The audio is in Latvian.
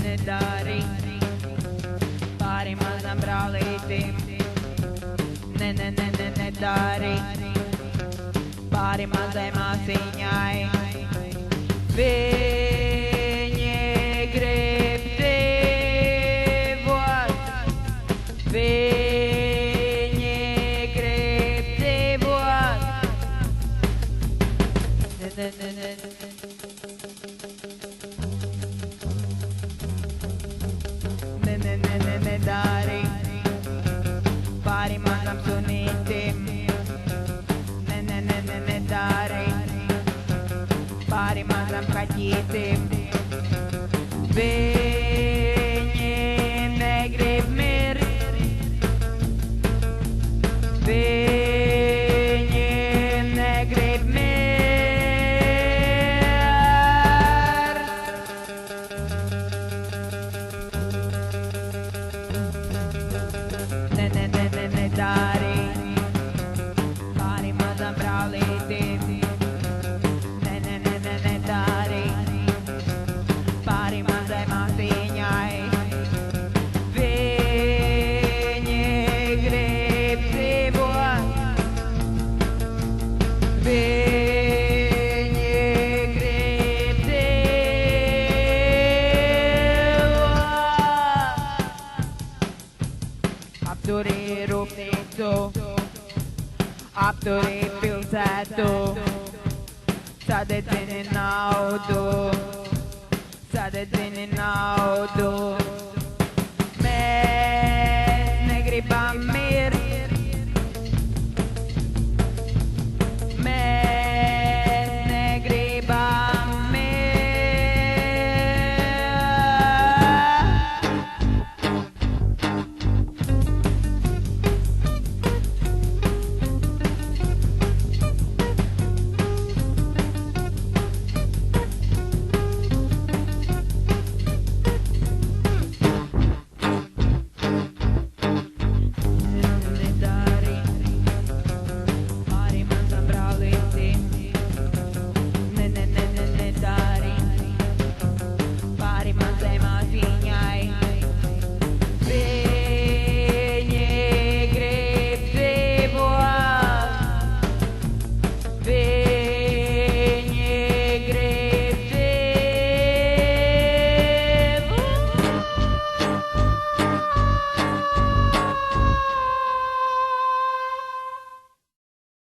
Nedari pāri manam brālītim. Nedari pāri mazai māsiņai. Viņi grib dzīvot. Viņi grib dzīvot. Nedari pāri mazam sunītim. Nedari pāri mazam kaķītim. Viņi negrib mirt. Viņi negrib mirt. Nedari pāri mazam brālītim. Nedari pāri mazai māsiņai. Viņi grib dzīvot. Viņi grib dzīvot. Apturīja rūpnīcu, apturīja pilsētu, sadedzini naudu, sadedzini naudu. Mēs negribam